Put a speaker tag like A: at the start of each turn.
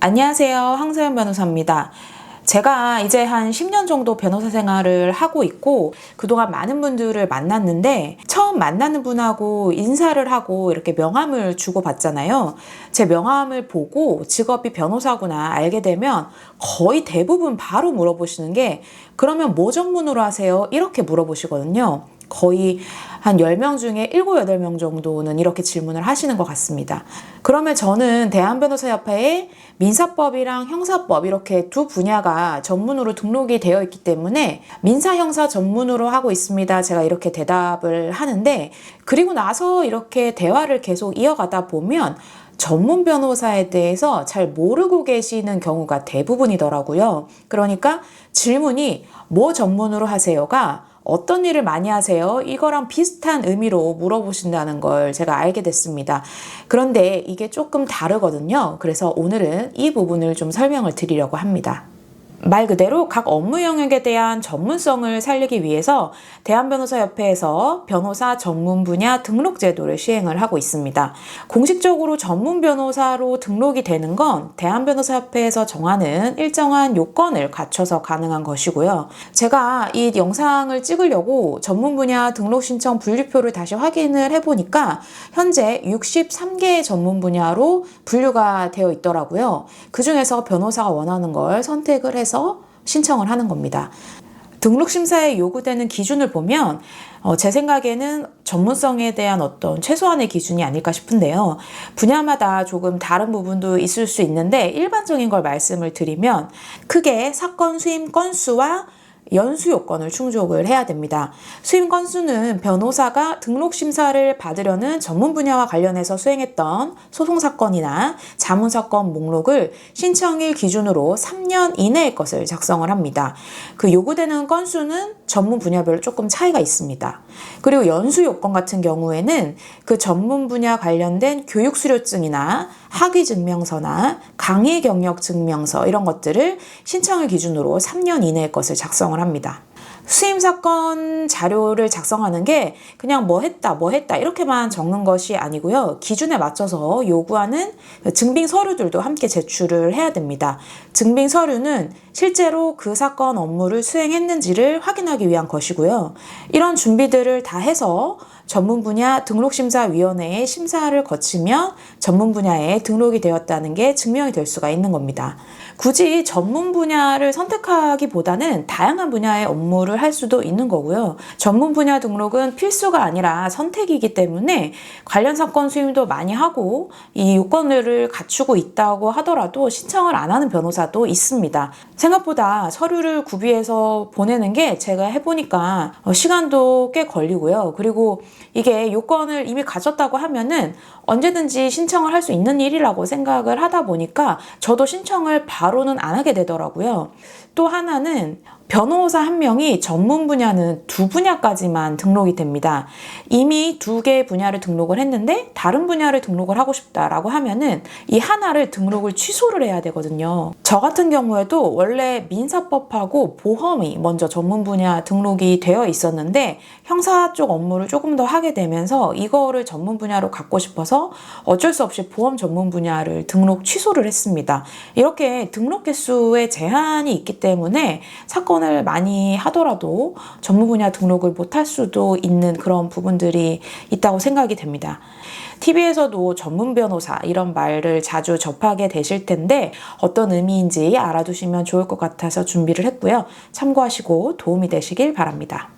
A: 안녕하세요. 황소연 변호사입니다. 제가 이제 한 10년 정도 변호사 생활을 하고 있고 그동안 많은 분들을 만났는데 처음 만나는 분하고 인사를 하고 이렇게 명함을 주고받잖아요. 제 명함을 보고 직업이 변호사구나 알게 되면 거의 대부분 바로 물어보시는 게 그러면 뭐 전문으로 하세요? 이렇게 물어보시거든요. 거의 한 10명 중에 7, 8명 정도는 이렇게 질문을 하시는 것 같습니다. 그러면 저는 대한변호사협회에 민사법이랑 형사법 이렇게 두 분야가 전문으로 등록이 되어 있기 때문에 민사형사 전문으로 하고 있습니다. 제가 이렇게 대답을 하는데 그리고 나서 이렇게 대화를 계속 이어가다 보면 전문 변호사에 대해서 잘 모르고 계시는 경우가 대부분이더라고요. 그러니까 질문이 뭐 전문으로 하세요가 어떤 일을 많이 하세요? 이거랑 비슷한 의미로 물어보신다는 걸 제가 알게 됐습니다. 그런데 이게 조금 다르거든요. 그래서 오늘은 이 부분을 좀 설명을 드리려고 합니다. 말 그대로 각 업무 영역에 대한 전문성을 살리기 위해서 대한변호사협회에서 변호사 전문 분야 등록 제도를 시행을 하고 있습니다. 공식적으로 전문 변호사로 등록이 되는 건 대한변호사협회에서 정하는 일정한 요건을 갖춰서 가능한 것이고요. 제가 이 영상을 찍으려고 전문 분야 등록 신청 분류표를 다시 확인을 해보니까 현재 63개의 전문 분야로 분류가 되어 있더라고요. 그 중에서 변호사가 원하는 걸 선택을 해서 신청을 하는 겁니다. 등록 심사에 요구되는 기준을 보면 제 생각에는 전문성에 대한 어떤 최소한의 기준이 아닐까 싶은데요. 분야마다 조금 다른 부분도 있을 수 있는데 일반적인 걸 말씀을 드리면 크게 사건 수임 건수와 연수 요건을 충족을 해야 됩니다. 수임 건수는 변호사가 등록 심사를 받으려는 전문 분야와 관련해서 수행했던 소송 사건이나 자문 사건 목록을 신청일 기준으로 3년 이내의 것을 작성을 합니다. 그 요구되는 건수는 전문 분야별로 조금 차이가 있습니다. 그리고 연수 요건 같은 경우에는 그 전문 분야 관련된 교육 수료증이나 학위 증명서나 강의 경력 증명서 이런 것들을 신청을 기준으로 3년 이내의 것을 작성을 합니다. 수임 사건 자료를 작성하는 게 그냥 뭐 했다 이렇게만 적는 것이 아니고요. 기준에 맞춰서 요구하는 증빙 서류들도 함께 제출을 해야 됩니다. 증빙 서류는 실제로 그 사건 업무를 수행했는지를 확인하기 위한 것이고요. 이런 준비들을 다 해서 전문 분야 등록심사위원회의 심사를 거치면 전문 분야에 등록이 되었다는 게 증명이 될 수가 있는 겁니다. 굳이 전문 분야를 선택하기보다는 다양한 분야의 업무를 할 수도 있는 거고요. 전문 분야 등록은 필수가 아니라 선택이기 때문에 관련 사건 수임도 많이 하고 이 요건들을 갖추고 있다고 하더라도 신청을 안 하는 변호사도 있습니다. 생각보다 서류를 구비해서 보내는 게 제가 해보니까 시간도 꽤 걸리고요. 그리고 이게 요건을 이미 가졌다고 하면은 언제든지 신청을 할 수 있는 일이라고 생각을 하다 보니까 저도 신청을 바로는 안 하게 되더라고요. 또 하나는 변호사 한 명이 전문 분야는 2분야까지만 등록이 됩니다. 이미 2개의 분야를 등록을 했는데 다른 분야를 등록을 하고 싶다라고 하면은 이 하나를 등록을 취소를 해야 되거든요. 저 같은 경우에도 원래 민사법하고 보험이 먼저 전문 분야 등록이 되어 있었는데 형사 쪽 업무를 조금 더 하게 되면서 이거를 전문 분야로 갖고 싶어서 어쩔 수 없이 보험 전문 분야를 등록 취소를 했습니다. 이렇게 등록 개수에 제한이 있기 때문에 사건을 많이 하더라도 전문 분야 등록을 못할 수도 있는 그런 부분들이 있다고 생각이 됩니다. TV에서도 전문 변호사 이런 말을 자주 접하게 되실 텐데 어떤 의미인지 알아두시면 좋을 것 같아서 준비를 했고요. 참고하시고 도움이 되시길 바랍니다.